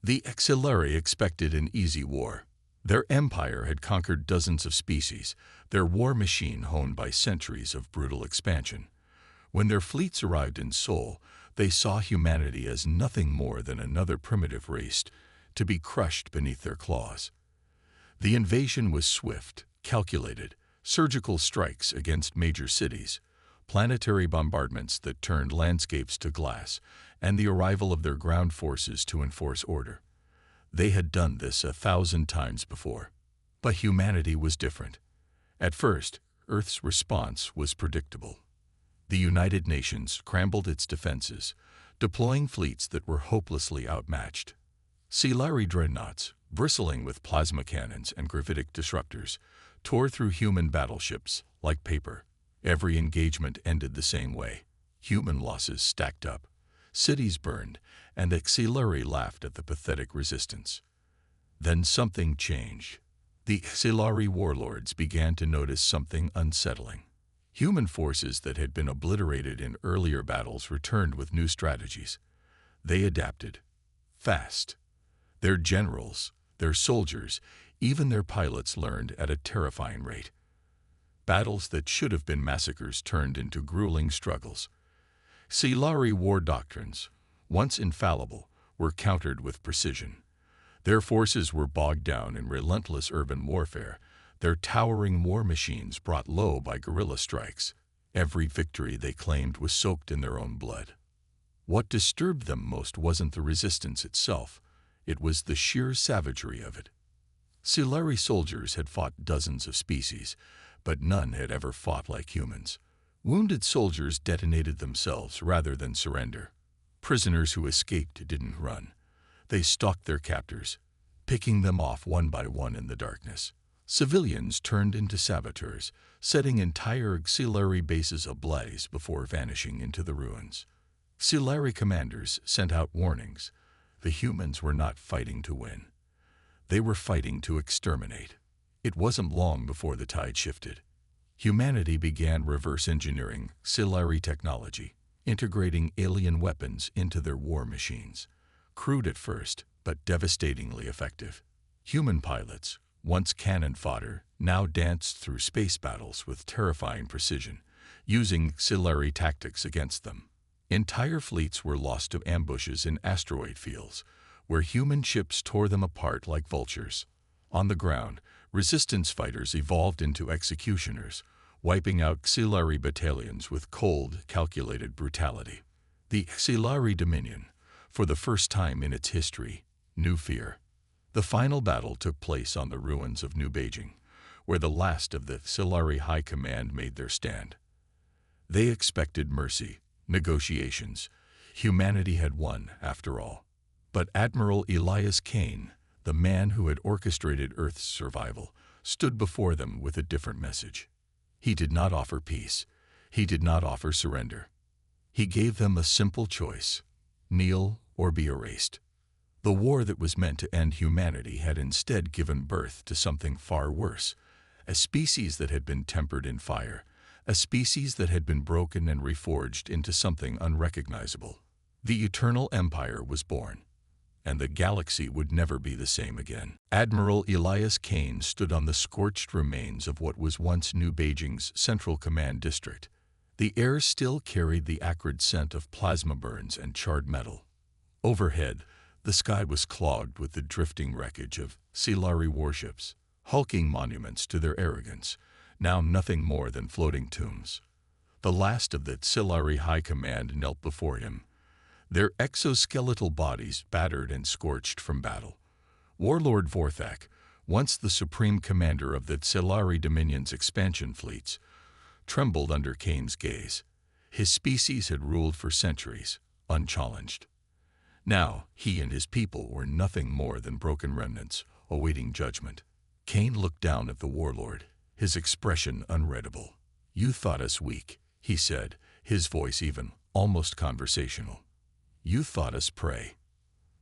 The Exilari expected an easy war. Their empire had conquered dozens of species, their war machine honed by centuries of brutal expansion. When their fleets arrived in Sol, they saw humanity as nothing more than another primitive race to be crushed beneath their claws. The invasion was swift, calculated, surgical strikes against major cities, planetary bombardments that turned landscapes to glass, and the arrival of their ground forces to enforce order. They had done this 1,000 times before. But humanity was different. At first, Earth's response was predictable. The United Nations scrambled its defenses, deploying fleets that were hopelessly outmatched. Silari dreadnoughts, bristling with plasma cannons and gravitic disruptors, tore through human battleships like paper. Every engagement ended the same way. Human losses stacked up, cities burned, and the Exilari laughed at the pathetic resistance. Then something changed. The Exilari warlords began to notice something unsettling. Human forces that had been obliterated in earlier battles returned with new strategies. They adapted. Fast. Their generals, their soldiers, even their pilots learned at a terrifying rate. Battles that should have been massacres turned into grueling struggles. Silari war doctrines, once infallible, were countered with precision. Their forces were bogged down in relentless urban warfare, their towering war machines brought low by guerrilla strikes. Every victory they claimed was soaked in their own blood. What disturbed them most wasn't the resistance itself, it was the sheer savagery of it. Silari soldiers had fought dozens of species, but none had ever fought like humans. Wounded soldiers detonated themselves rather than surrender. Prisoners who escaped didn't run. They stalked their captors, picking them off one by one in the darkness. Civilians turned into saboteurs, setting entire Exilari bases ablaze before vanishing into the ruins. Exilari commanders sent out warnings. The humans were not fighting to win. They were fighting to exterminate. It wasn't long before the tide shifted. Humanity began reverse engineering Exilari technology, integrating alien weapons into their war machines. Crude at first, but devastatingly effective. Human pilots, once cannon fodder, now danced through space battles with terrifying precision, using Exilari tactics against them. Entire fleets were lost to ambushes in asteroid fields, where human ships tore them apart like vultures. On the ground, resistance fighters evolved into executioners, wiping out Exilari battalions with cold, calculated brutality. The Exilari Dominion, for the first time in its history, knew fear. The final battle took place on the ruins of New Beijing, where the last of the Exilari High Command made their stand. They expected mercy, negotiations. Humanity had won, after all. But Admiral Elias Kane, the man who had orchestrated Earth's survival, stood before them with a different message. He did not offer peace. He did not offer surrender. He gave them a simple choice: kneel or be erased. The war that was meant to end humanity had instead given birth to something far worse, a species that had been tempered in fire, a species that had been broken and reforged into something unrecognizable. The Eternal Empire was born, and the galaxy would never be the same again. Admiral Elias Kane stood on the scorched remains of what was once New Beijing's Central Command District. The air still carried the acrid scent of plasma burns and charred metal. Overhead, the sky was clogged with the drifting wreckage of Exilari warships, hulking monuments to their arrogance, now nothing more than floating tombs. The last of the Exilari High Command knelt before him, their exoskeletal bodies battered and scorched from battle. Warlord Vorthak, once the supreme commander of the Exilari Dominion's expansion fleets, trembled under Kane's gaze. His species had ruled for centuries, unchallenged. Now, he and his people were nothing more than broken remnants, awaiting judgment. Kane looked down at the warlord, his expression unreadable. "You thought us weak," he said, his voice even, almost conversational. "You thought us prey."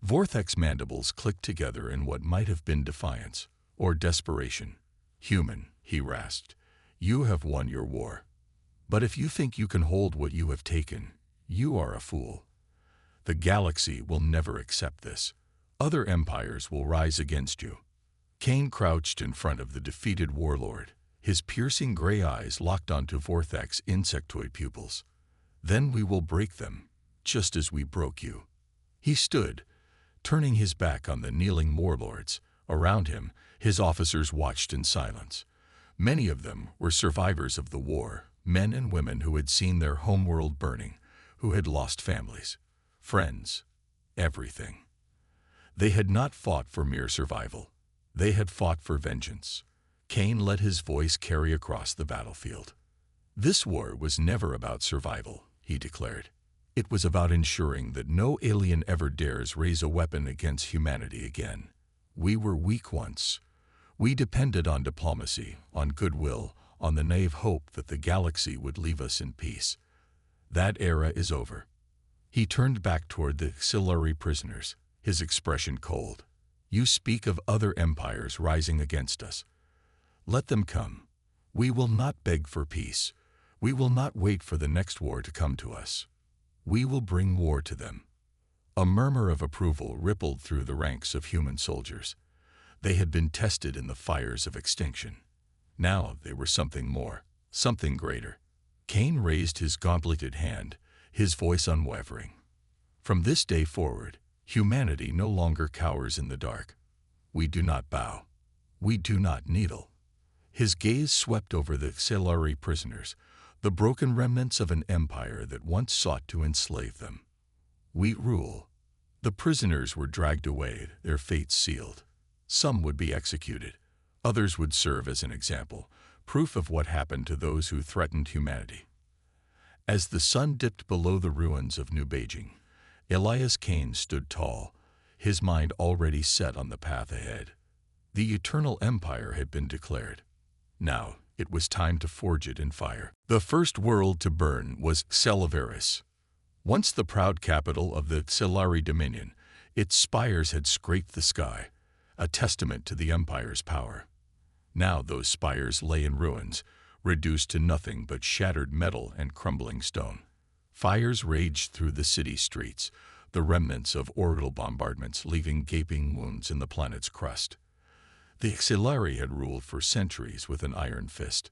Vorthak's mandibles clicked together in what might have been defiance, or desperation. "Human," he rasped, "you have won your war. But if you think you can hold what you have taken, you are a fool. The galaxy will never accept this. Other empires will rise against you. Cain crouched in front of the defeated warlord, his piercing gray eyes locked onto Vorthak's insectoid pupils. Then we will break them, just as we broke you. He stood, turning his back on the kneeling warlords. Around him, his officers watched in silence. Many of them were survivors of the war, men and women who had seen their homeworld burning, who had lost families, friends, everything. They had not fought for mere survival. They had fought for vengeance. Cain let his voice carry across the battlefield. This war was never about survival, he declared. It was about ensuring that no alien ever dares raise a weapon against humanity again. We were weak once. We depended on diplomacy, on goodwill, on the naive hope that the galaxy would leave us in peace. That era is over. He turned back toward the auxiliary prisoners, his expression cold. You speak of other empires rising against us. Let them come. We will not beg for peace. We will not wait for the next war to come to us. We will bring war to them. A murmur of approval rippled through the ranks of human soldiers. They had been tested in the fires of extinction. Now they were something more, something greater. Cain raised his gauntleted hand, his voice unwavering. From this day forward, humanity no longer cowers in the dark. We do not bow. We do not kneel. His gaze swept over the auxiliary prisoners, the broken remnants of an empire that once sought to enslave them. We rule. The prisoners were dragged away, their fates sealed. Some would be executed. Others would serve as an example, proof of what happened to those who threatened humanity. As the sun dipped below the ruins of New Beijing, Elias Cain stood tall, his mind already set on the path ahead. The eternal empire had been declared. Now it was time to forge it in fire. The first world to burn was Celaveris. Once the proud capital of the Auxiliary Dominion, its spires had scraped the sky, a testament to the empire's power. Now those spires lay in ruins, reduced to nothing but shattered metal and crumbling stone. Fires raged through the city streets, the remnants of orbital bombardments leaving gaping wounds in the planet's crust. The Auxiliary had ruled for centuries with an iron fist.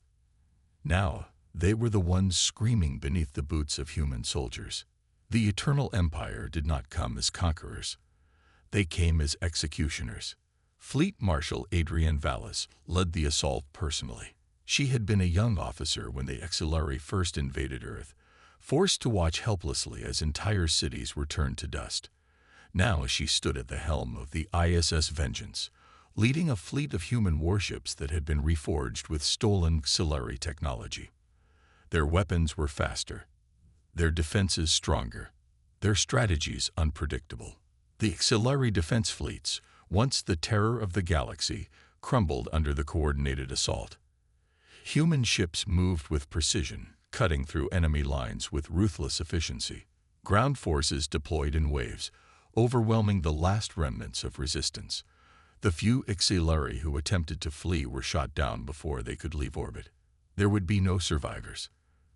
Now they were the ones screaming beneath the boots of human soldiers. The Eternal Empire did not come as conquerors. They came as executioners. Fleet Marshal Adrienne Vallis led the assault personally. She had been a young officer when the Auxiliary first invaded Earth, forced to watch helplessly as entire cities were turned to dust. Now she stood at the helm of the ISS Vengeance, leading a fleet of human warships that had been reforged with stolen Auxiliary technology. Their weapons were faster, their defenses stronger, their strategies unpredictable. The Auxiliary defense fleets, once the terror of the galaxy, crumbled under the coordinated assault. Human ships moved with precision, cutting through enemy lines with ruthless efficiency. Ground forces deployed in waves, overwhelming the last remnants of resistance. The few Auxiliary who attempted to flee were shot down before they could leave orbit. There would be no survivors.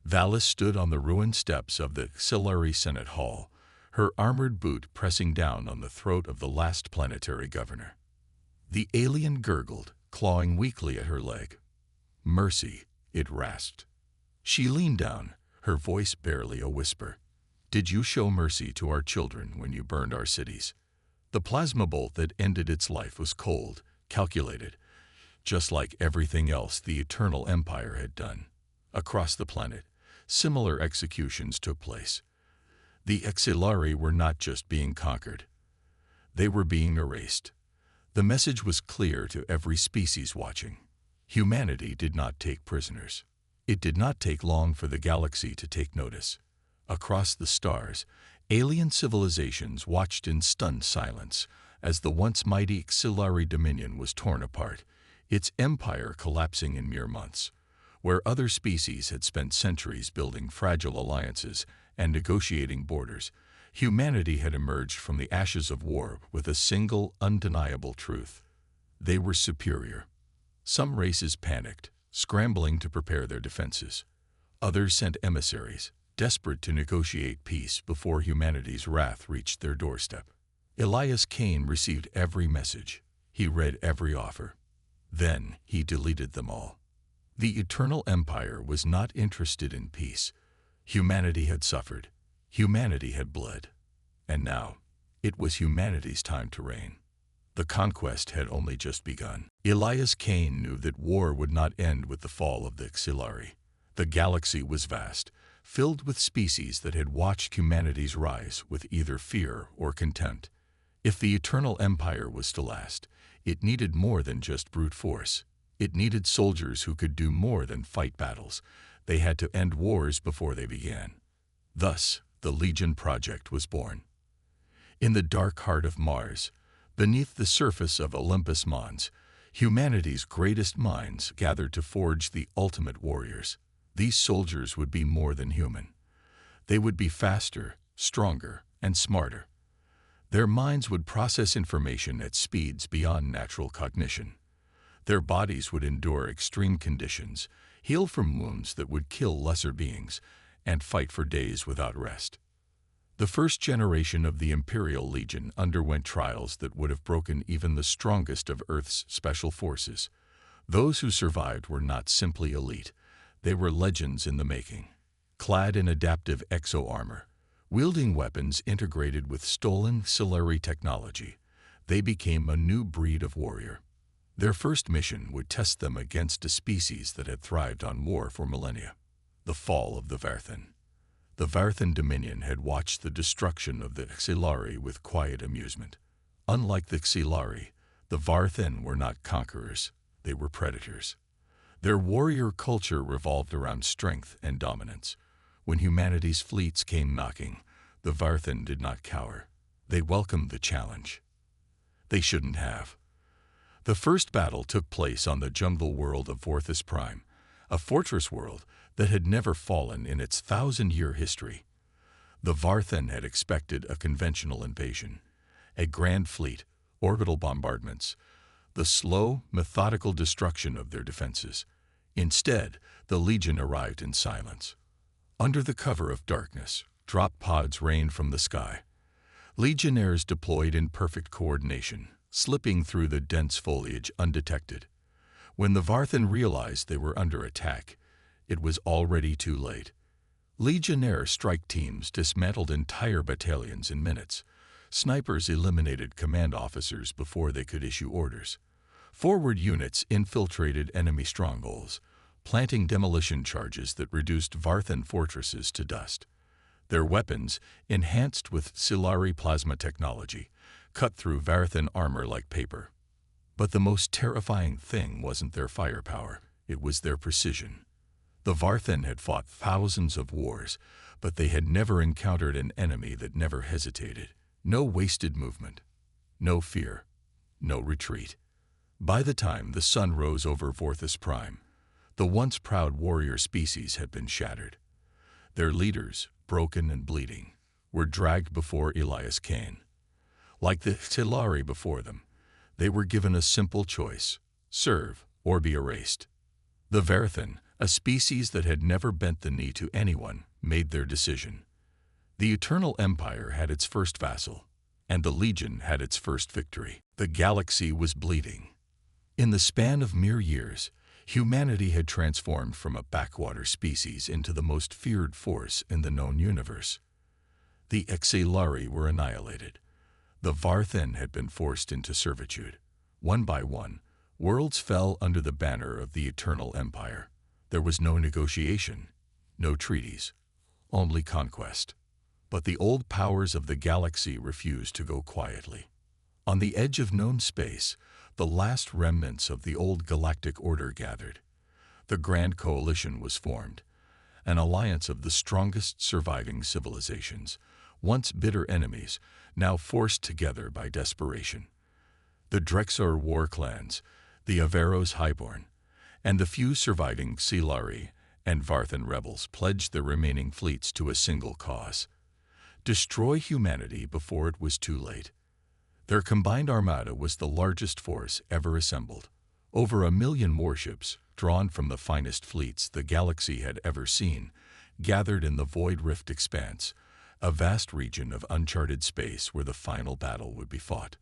Vallis stood on the ruined steps of the Auxiliary Senate Hall, her armored boot pressing down on the throat of the last planetary governor. The alien gurgled, clawing weakly at her leg. "Mercy," it rasped. She leaned down, her voice barely a whisper. "Did you show mercy to our children when you burned our cities?" The plasma bolt that ended its life was cold, calculated, just like everything else the Eternal Empire had done. Across the planet, similar executions took place. The Auxiliary were not just being conquered. They were being erased. The message was clear to every species watching. Humanity did not take prisoners. It did not take long for the galaxy to take notice. Across the stars, alien civilizations watched in stunned silence as the once mighty Auxiliary Dominion was torn apart, its empire collapsing in mere months. Where other species had spent centuries building fragile alliances and negotiating borders, humanity had emerged from the ashes of war with a single, undeniable truth. They were superior. Some races panicked, scrambling to prepare their defenses. Others sent emissaries, desperate to negotiate peace before humanity's wrath reached their doorstep. Elias Kane received every message. He read every offer. Then he deleted them all. The Eternal Empire was not interested in peace. Humanity had suffered. Humanity had bled. And now, it was humanity's time to reign. The conquest had only just begun. Elias Kane knew that war would not end with the fall of the Xilari. The galaxy was vast, filled with species that had watched humanity's rise with either fear or contempt. If the Eternal Empire was to last, it needed more than just brute force. It needed soldiers who could do more than fight battles. They had to end wars before they began. Thus, the Legion Project was born. In the dark heart of Mars, beneath the surface of Olympus Mons, humanity's greatest minds gathered to forge the ultimate warriors. These soldiers would be more than human. They would be faster, stronger, and smarter. Their minds would process information at speeds beyond natural cognition. Their bodies would endure extreme conditions, heal from wounds that would kill lesser beings, and fight for days without rest. The first generation of the Imperial Legion underwent trials that would have broken even the strongest of Earth's special forces. Those who survived were not simply elite. They were legends in the making. Clad in adaptive exo-armor, wielding weapons integrated with stolen Xilari technology, they became a new breed of warrior. Their first mission would test them against a species that had thrived on war for millennia: the fall of the Varthan. The Varthan Dominion had watched the destruction of the Xilari with quiet amusement. Unlike the Xilari, the Varthan were not conquerors, they were predators. Their warrior culture revolved around strength and dominance. When humanity's fleets came knocking, the Varthan did not cower. They welcomed the challenge. They shouldn't have. The first battle took place on the jungle world of Vorthus Prime, a fortress world that had never fallen in its 1,000-year history. The Varthan had expected a conventional invasion, a grand fleet, orbital bombardments, the slow, methodical destruction of their defenses. Instead, the Legion arrived in silence. Under the cover of darkness, drop pods rained from the sky. Legionnaires deployed in perfect coordination, slipping through the dense foliage undetected. When the Varthan realized they were under attack, it was already too late. Legionnaire strike teams dismantled entire battalions in minutes. Snipers eliminated command officers before they could issue orders. Forward units infiltrated enemy strongholds, planting demolition charges that reduced Varthan fortresses to dust. Their weapons, enhanced with Xilari plasma technology, cut through Varthan armor like paper. But the most terrifying thing wasn't their firepower, it was their precision. The Varthan had fought thousands of wars, but they had never encountered an enemy that never hesitated. No wasted movement, no fear, no retreat. By the time the sun rose over Vorthus Prime, the once proud warrior species had been shattered. Their leaders, broken and bleeding, were dragged before Elias Kane. Like the Xilari before them, they were given a simple choice: serve or be erased. The Varthan, a species that had never bent the knee to anyone, made their decision. The Eternal Empire had its first vassal, and the Legion had its first victory. The galaxy was bleeding. In the span of mere years, humanity had transformed from a backwater species into the most feared force in the known universe. The Xilari were annihilated. The Varthan had been forced into servitude. One by one, worlds fell under the banner of the Eternal Empire. There was no negotiation, no treaties, only conquest. But the old powers of the galaxy refused to go quietly. On the edge of known space, the last remnants of the old galactic order gathered. The Grand Coalition was formed, an alliance of the strongest surviving civilizations, once bitter enemies, now forced together by desperation. The Drexar war clans, the Averos Highborn, and the few surviving Xilari and Varthan rebels pledged their remaining fleets to a single cause: destroy humanity before it was too late. Their combined armada was the largest force ever assembled. Over 1 million warships, drawn from the finest fleets the galaxy had ever seen, gathered in the Void Rift expanse, a vast region of uncharted space where the final battle would be fought.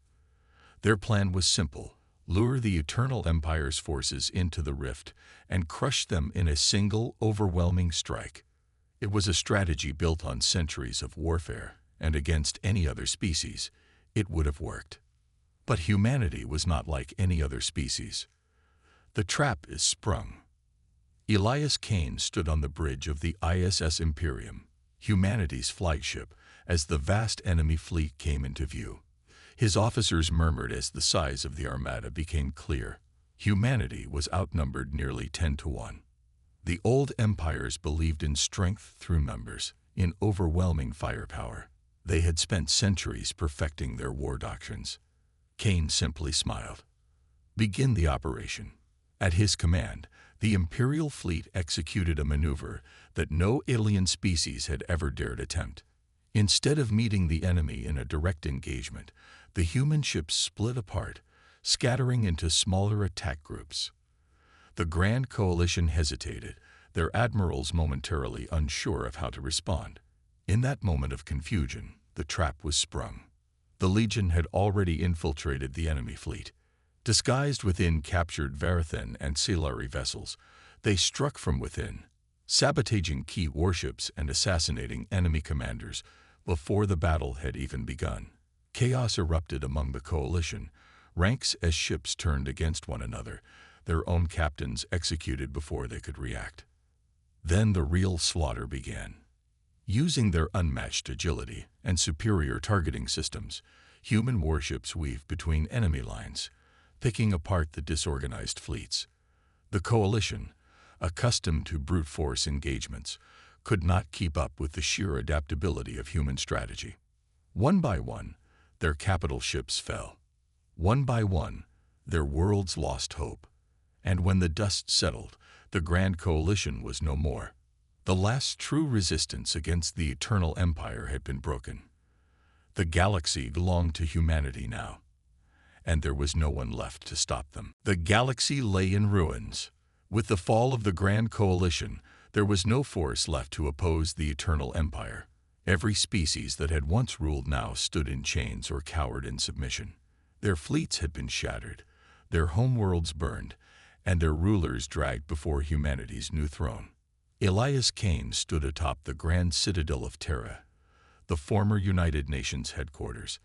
Their plan was simple: lure the Eternal Empire's forces into the rift and crush them in a single, overwhelming strike. It was a strategy built on centuries of warfare, and against any other species, it would have worked. But humanity was not like any other species. The trap is sprung. Elias Kane stood on the bridge of the ISS Imperium, humanity's flagship, as the vast enemy fleet came into view. His officers murmured as the size of the armada became clear. Humanity was outnumbered nearly 10-1. The old empires believed in strength through numbers, in overwhelming firepower. They had spent centuries perfecting their war doctrines. Kane simply smiled. "Begin the operation." At his command, the Imperial fleet executed a maneuver that no alien species had ever dared attempt. Instead of meeting the enemy in a direct engagement, the human ships split apart, scattering into smaller attack groups. The Grand Coalition hesitated, their admirals momentarily unsure of how to respond. In that moment of confusion, the trap was sprung. The Legion had already infiltrated the enemy fleet. Disguised within captured Varathan and Silari vessels, they struck from within, sabotaging key warships and assassinating enemy commanders before the battle had even begun. Chaos erupted among the coalition, ranks as ships turned against one another, their own captains executed before they could react. Then the real slaughter began. Using their unmatched agility and superior targeting systems, human warships weaved between enemy lines, picking apart the disorganized fleets. The coalition, accustomed to brute force engagements, could not keep up with the sheer adaptability of human strategy. One by one, their capital ships fell. One by one, their worlds lost hope. And when the dust settled, the Grand Coalition was no more. The last true resistance against the Eternal Empire had been broken. The galaxy belonged to humanity now, and there was no one left to stop them. The galaxy lay in ruins. With the fall of the Grand Coalition, there was no force left to oppose the Eternal Empire. Every species that had once ruled now stood in chains or cowered in submission. Their fleets had been shattered, their homeworlds burned, and their rulers dragged before humanity's new throne. Elias Kane stood atop the grand citadel of Terra, the former United Nations headquarters,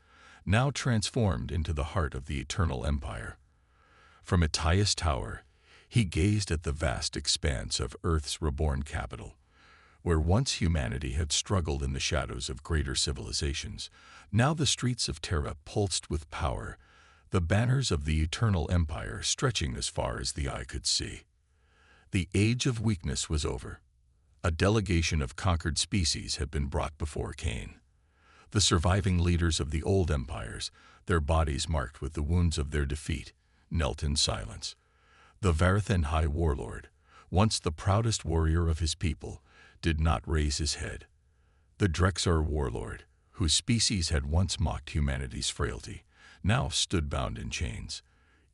now transformed into the heart of the Eternal Empire. From its highest tower, he gazed at the vast expanse of Earth's reborn capital. Where once humanity had struggled in the shadows of greater civilizations, now the streets of Terra pulsed with power, the banners of the Eternal Empire stretching as far as the eye could see. The age of weakness was over. A delegation of conquered species had been brought before Kane. The surviving leaders of the old empires, their bodies marked with the wounds of their defeat, knelt in silence. The Varathan High Warlord, once the proudest warrior of his people, did not raise his head. The Drexar Warlord, whose species had once mocked humanity's frailty, now stood bound in chains.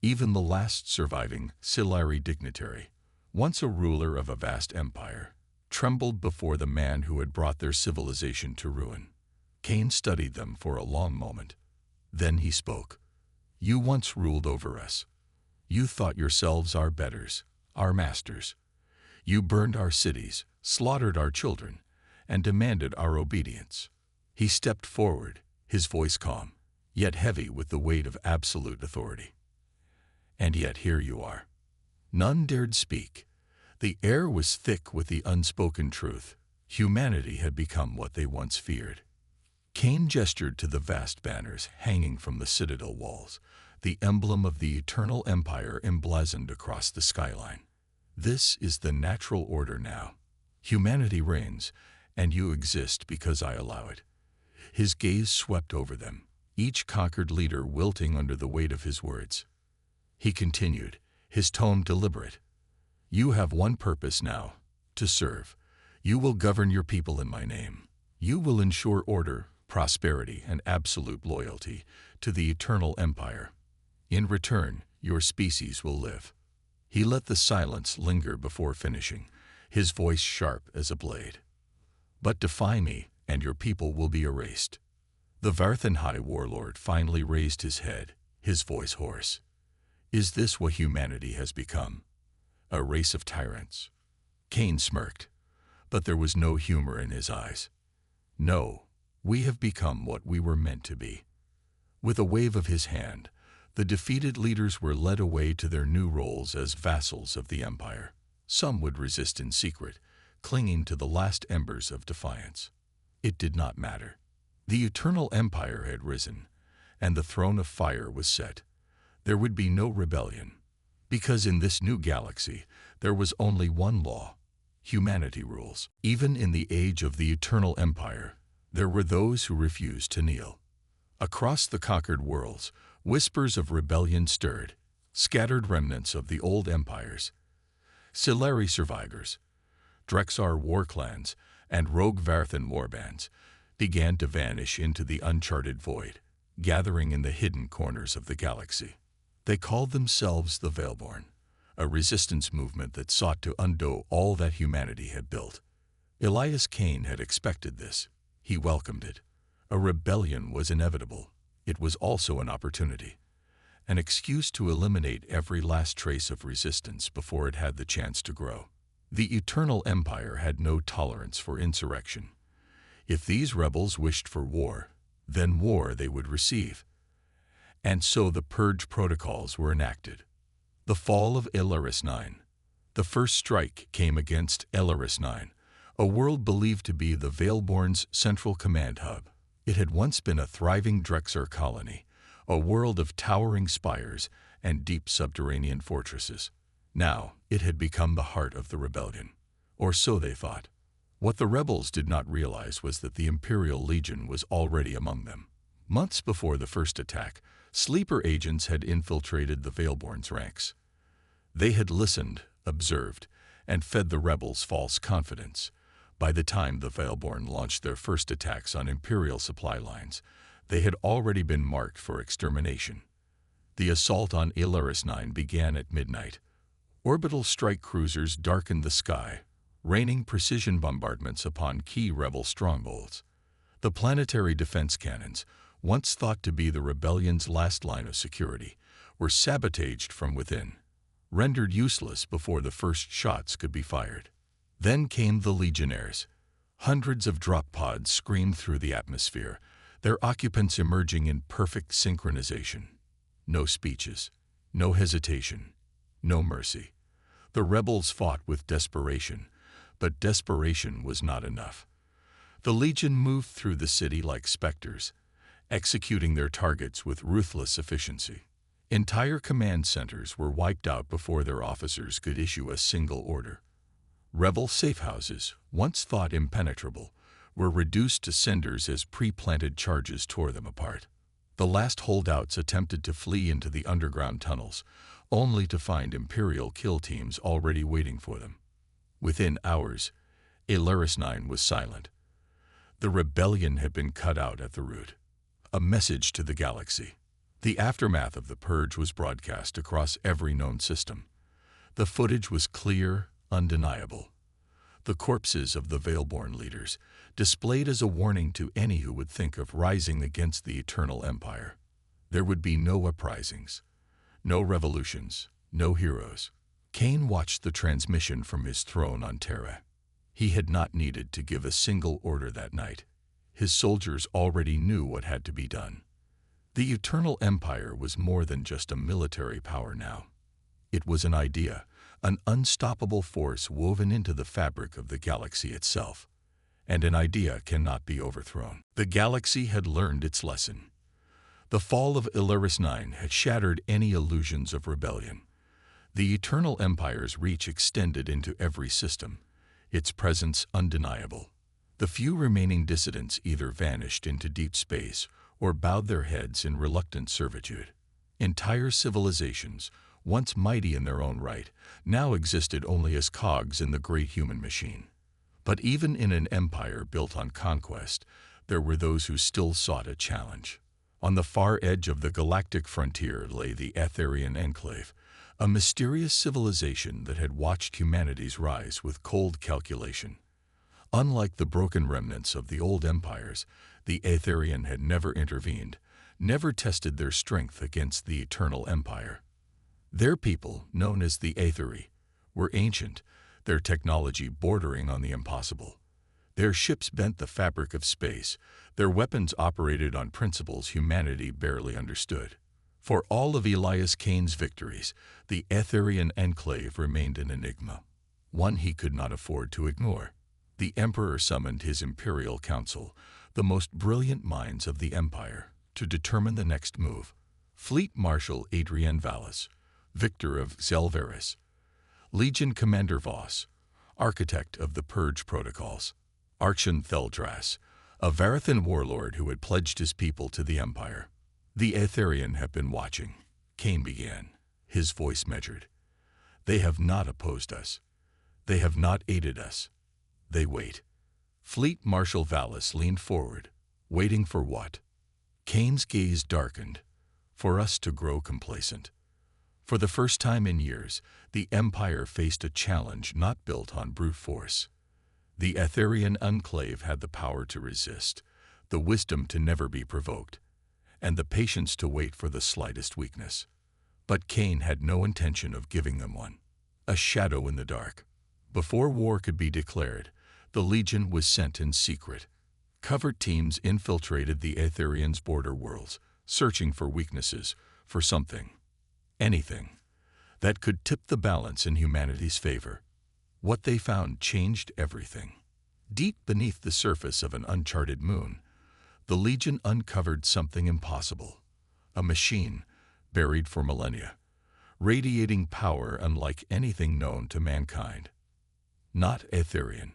Even the last surviving Silari dignitary, once a ruler of a vast empire, trembled before the man who had brought their civilization to ruin. Kane studied them for a long moment. Then he spoke. "You once ruled over us. You thought yourselves our betters, our masters. You burned our cities, slaughtered our children, and demanded our obedience." He stepped forward, his voice calm, yet heavy with the weight of absolute authority. "And yet here you are." None dared speak. The air was thick with the unspoken truth. Humanity had become what they once feared. Kane gestured to the vast banners hanging from the citadel walls, the emblem of the Eternal Empire emblazoned across the skyline. "This is the natural order now. Humanity reigns, and you exist because I allow it." His gaze swept over them, each conquered leader wilting under the weight of his words. He continued, his tone deliberate. "You have one purpose now, to serve. You will govern your people in my name. You will ensure order, prosperity, and absolute loyalty to the Eternal Empire. In return, your species will live." He let the silence linger before finishing, his voice sharp as a blade. "But defy me, and your people will be erased." The Varthan High Warlord finally raised his head, his voice hoarse. "Is this what humanity has become? A race of tyrants?" Cain smirked, but there was no humor in his eyes. "No, we have become what we were meant to be." With a wave of his hand, the defeated leaders were led away to their new roles as vassals of the Empire. Some would resist in secret, clinging to the last embers of defiance. It did not matter. The Eternal Empire had risen, and the throne of fire was set. There would be no rebellion, because in this new galaxy there was only one law: humanity rules. Even in the age of the Eternal Empire, there were those who refused to kneel. Across the conquered worlds, whispers of rebellion stirred, scattered remnants of the old empires. Silari survivors, Drexar war clans, and rogue Varthan warbands began to vanish into the uncharted void, gathering in the hidden corners of the galaxy. They called themselves the Veilborn, a resistance movement that sought to undo all that humanity had built. Elias Cain had expected this. He welcomed it. A rebellion was inevitable. It was also an opportunity, an excuse to eliminate every last trace of resistance before it had the chance to grow. The Eternal Empire had no tolerance for insurrection. If these rebels wished for war, then war they would receive. And so the Purge protocols were enacted. The fall of Elaris 9. The first strike came against Elaris 9, a world believed to be the Veilborn's central command hub. It had once been a thriving Drexar colony, a world of towering spires and deep subterranean fortresses. Now it had become the heart of the rebellion, or so they thought. What the rebels did not realize was that the Imperial Legion was already among them. Months before the first attack, sleeper agents had infiltrated the Veilborn's ranks. They had listened, observed, and fed the rebels false confidence. By the time the Veilborn launched their first attacks on Imperial supply lines, they had already been marked for extermination. The assault on Elaris 9 began at midnight. Orbital strike cruisers darkened the sky, raining precision bombardments upon key rebel strongholds. The planetary defense cannons, once thought to be the rebellion's last line of security, were sabotaged from within, rendered useless before the first shots could be fired. Then came the Legionnaires. Hundreds of drop pods screamed through the atmosphere, their occupants emerging in perfect synchronization. No speeches, no hesitation, no mercy. The rebels fought with desperation, but desperation was not enough. The Legion moved through the city like specters, executing their targets with ruthless efficiency. Entire command centers were wiped out before their officers could issue a single order. Rebel safehouses, once thought impenetrable, were reduced to cinders as pre-planted charges tore them apart. The last holdouts attempted to flee into the underground tunnels, only to find Imperial kill teams already waiting for them. Within hours, Elaris 9 was silent. The rebellion had been cut out at the root. A message to the galaxy. The aftermath of the Purge was broadcast across every known system. The footage was clear, undeniable. The corpses of the Veilborn leaders, displayed as a warning to any who would think of rising against the Eternal Empire. There would be no uprisings, no revolutions, no heroes. Cain watched the transmission from his throne on Terra. He had not needed to give a single order that night. His soldiers already knew what had to be done. The Eternal Empire was more than just a military power now. It was an idea, an unstoppable force woven into the fabric of the galaxy itself. And an idea cannot be overthrown. The galaxy had learned its lesson. The fall of Elaris 9 had shattered any illusions of rebellion. The Eternal Empire's reach extended into every system, its presence undeniable. The few remaining dissidents either vanished into deep space or bowed their heads in reluctant servitude. Entire civilizations, once mighty in their own right, now existed only as cogs in the great human machine. But even in an empire built on conquest, there were those who still sought a challenge. On the far edge of the galactic frontier lay the Etherian Enclave, a mysterious civilization that had watched humanity's rise with cold calculation. Unlike the broken remnants of the old empires, the Aetherian had never intervened, never tested their strength against the eternal empire. Their people, known as the Aetheri, were ancient, their technology bordering on the impossible. Their ships bent the fabric of space, their weapons operated on principles humanity barely understood. For all of Elias Kane's victories, the Aetherian enclave remained an enigma, one he could not afford to ignore. The Emperor summoned his imperial council, the most brilliant minds of the empire, to determine the next move. Fleet Marshal Adrian Vallis, victor of Zelveris, Legion Commander Voss, architect of the Purge Protocols, Archon Theldras, a Varathan warlord who had pledged his people to the Empire. The Aetherian have been watching, Kane began, his voice measured. They have not opposed us. They have not aided us. They wait. Fleet Marshal Vallis leaned forward, waiting for what? Kane's gaze darkened. For us to grow complacent. For the first time in years, the Empire faced a challenge not built on brute force. The Aetherian enclave had the power to resist, the wisdom to never be provoked, and the patience to wait for the slightest weakness. But Kane had no intention of giving them one. A shadow in the dark. Before war could be declared, the Legion was sent in secret. Covert teams infiltrated the Aetherian's border worlds, searching for weaknesses, for something, anything, that could tip the balance in humanity's favor. What they found changed everything. Deep beneath the surface of an uncharted moon, the Legion uncovered something impossible. A machine, buried for millennia, radiating power unlike anything known to mankind. Not Aetherian,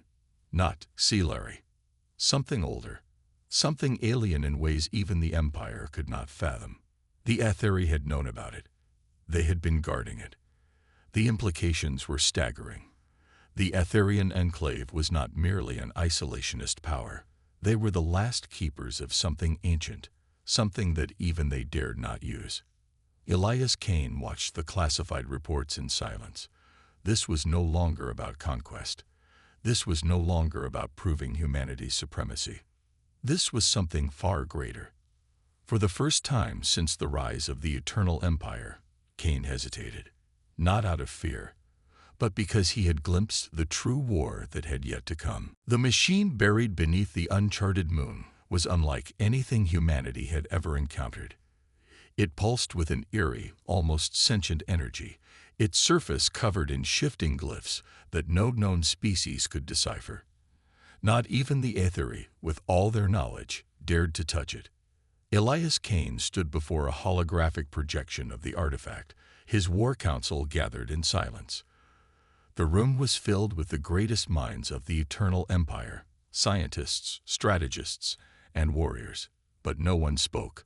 not Celari. Something older, something alien in ways even the Empire could not fathom. The Aetheri had known about it. They had been guarding it. The implications were staggering. The Aetherian enclave was not merely an isolationist power. They were the last keepers of something ancient, something that even they dared not use. Elias Kane watched the classified reports in silence. This was no longer about conquest. This was no longer about proving humanity's supremacy. This was something far greater. For the first time since the rise of the Eternal Empire, Kane hesitated, not out of fear, but because he had glimpsed the true war that had yet to come. The machine buried beneath the uncharted moon was unlike anything humanity had ever encountered. It pulsed with an eerie, almost sentient energy, its surface covered in shifting glyphs that no known species could decipher. Not even the Aetheri, with all their knowledge, dared to touch it. Elias Kane stood before a holographic projection of the artifact, his war council gathered in silence. The room was filled with the greatest minds of the Eternal Empire, scientists, strategists, and warriors, but no one spoke.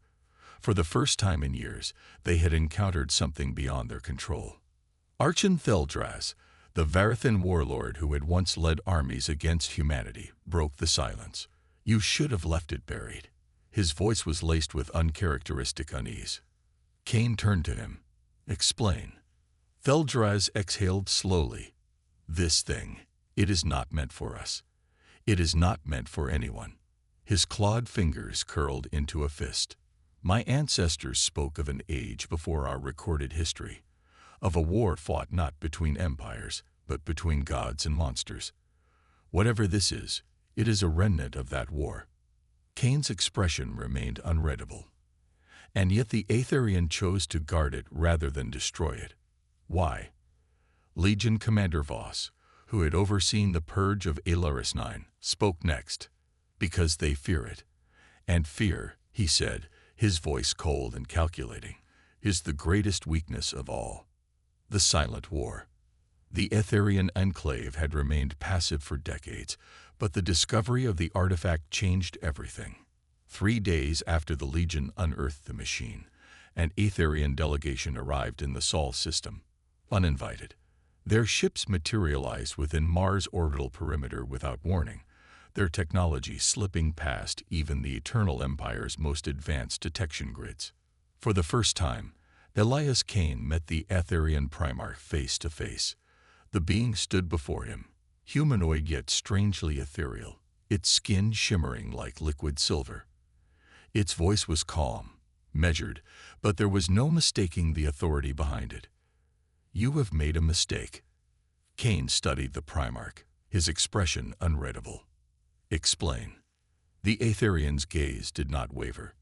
For the first time in years, they had encountered something beyond their control. Archon Theldras, the Varathan warlord who had once led armies against humanity, broke the silence. You should have left it buried. His voice was laced with uncharacteristic unease. Kane turned to him. Explain. Theldras exhaled slowly. This thing, it is not meant for us. It is not meant for anyone. His clawed fingers curled into a fist. My ancestors spoke of an age before our recorded history, of a war fought not between empires, but between gods and monsters. Whatever this is, it is a remnant of that war. Kane's expression remained unreadable. And yet the Aetherian chose to guard it rather than destroy it. Why? Legion Commander Voss, who had overseen the purge of Alaris 9, spoke next. Because they fear it. And fear, he said, his voice cold and calculating, is the greatest weakness of all. The silent war. The Aetherian enclave had remained passive for decades, but the discovery of the artifact changed everything. 3 days after the Legion unearthed the machine, an Aetherian delegation arrived in the Sol system, uninvited. Their ships materialized within Mars' orbital perimeter without warning, their technology slipping past even the Eternal Empire's most advanced detection grids. For the first time, Elias Kane met the Aetherian Primarch face to face. The being stood before him, humanoid yet strangely ethereal, its skin shimmering like liquid silver. Its voice was calm, measured, but there was no mistaking the authority behind it. "You have made a mistake." Kane studied the Primarch, his expression unreadable. "Explain." The Aetherian's gaze did not waver.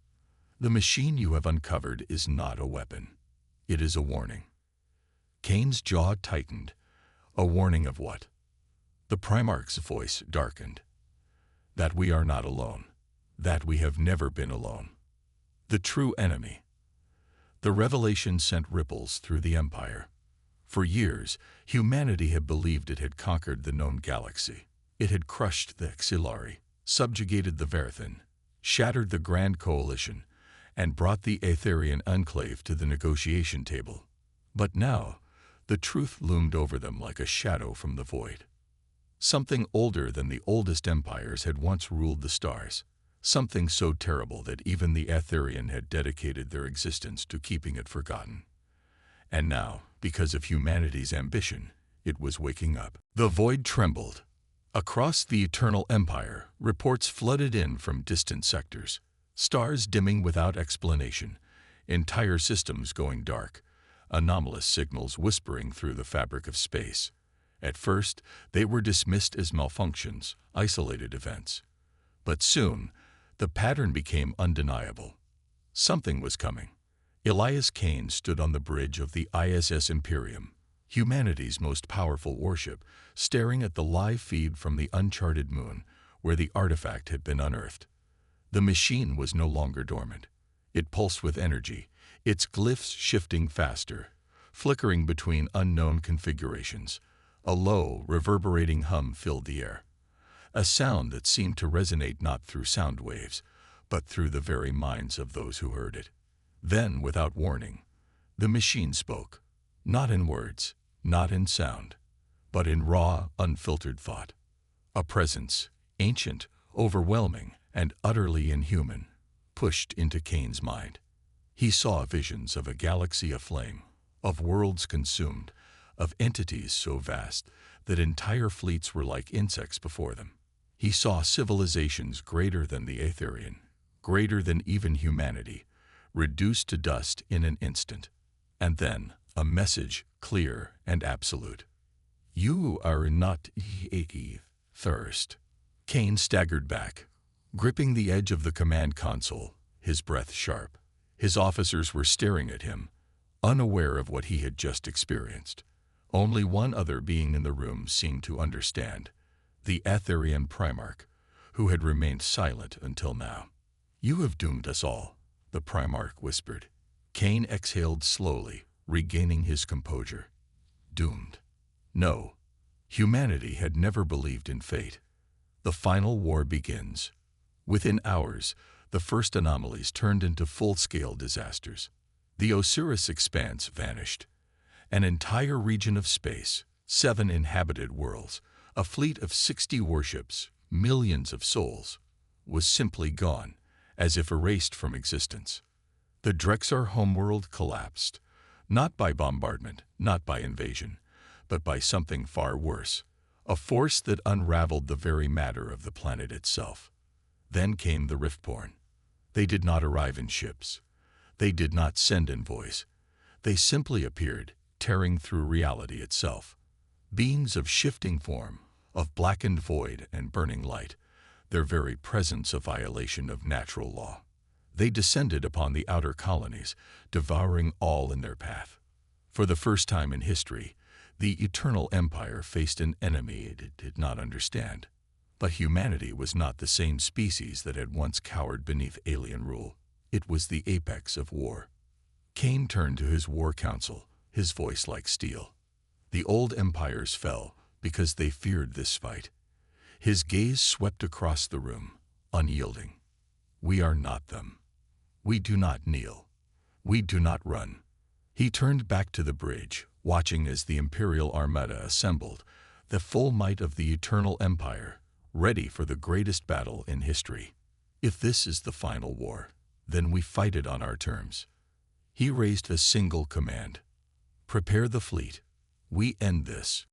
"The machine you have uncovered is not a weapon. It is a warning." Kane's jaw tightened. A warning of what? The Primarch's voice darkened. "That we are not alone. That we have never been alone. The true enemy." The revelation sent ripples through the Empire. For years, humanity had believed it had conquered the known galaxy. It had crushed the Xylari, subjugated the Verithan, shattered the Grand Coalition, and brought the Aetherian enclave to the negotiation table. But now, the truth loomed over them like a shadow from the void. Something older than the oldest empires had once ruled the stars. Something so terrible that even the Aetherian had dedicated their existence to keeping it forgotten. And now, because of humanity's ambition, it was waking up. The void trembled. Across the Eternal Empire, reports flooded in from distant sectors. Stars dimming without explanation, entire systems going dark, anomalous signals whispering through the fabric of space. At first, they were dismissed as malfunctions, isolated events. But soon, the pattern became undeniable. Something was coming. Elias Kane stood on the bridge of the ISS Imperium, humanity's most powerful warship, staring at the live feed from the uncharted moon where the artifact had been unearthed. The machine was no longer dormant. It pulsed with energy, its glyphs shifting faster, flickering between unknown configurations. A low, reverberating hum filled the air, a sound that seemed to resonate not through sound waves, but through the very minds of those who heard it. Then, without warning, the machine spoke, not in words, not in sound, but in raw, unfiltered thought. A presence, ancient, overwhelming, and utterly inhuman, pushed into Kane's mind. He saw visions of a galaxy aflame, of worlds consumed, of entities so vast that entire fleets were like insects before them. He saw civilizations greater than the Aetherian, greater than even humanity, reduced to dust in an instant. And then, a message clear and absolute. "You are not thirst." Kane staggered back, gripping the edge of the command console, his breath sharp. His officers were staring at him, unaware of what he had just experienced. Only one other being in the room seemed to understand, the Aetherian Primarch, who had remained silent until now. "You have doomed us all," the Primarch whispered. Kane exhaled slowly, regaining his composure. Doomed? No. Humanity had never believed in fate. The final war begins. Within hours, the first anomalies turned into full-scale disasters. The Osiris expanse vanished. An entire region of space, 7 inhabited worlds, a fleet of 60 warships, millions of souls, was simply gone, as if erased from existence. The Drexar homeworld collapsed, not by bombardment, not by invasion, but by something far worse, a force that unraveled the very matter of the planet itself. Then came the Riftborn. They did not arrive in ships. They did not send envoys. They simply appeared, tearing through reality itself. Beings of shifting form, of blackened void and burning light, their very presence a violation of natural law. They descended upon the outer colonies, devouring all in their path. For the first time in history, the Eternal Empire faced an enemy it did not understand. But humanity was not the same species that had once cowered beneath alien rule. It was the apex of war. Kane turned to his war council, his voice like steel. The old empires fell because they feared this fight. His gaze swept across the room, unyielding. We are not them. We do not kneel. We do not run. He turned back to the bridge, watching as the Imperial Armada assembled, the full might of the Eternal Empire, ready for the greatest battle in history. If this is the final war, then we fight it on our terms. He raised a single command. Prepare the fleet. We end this.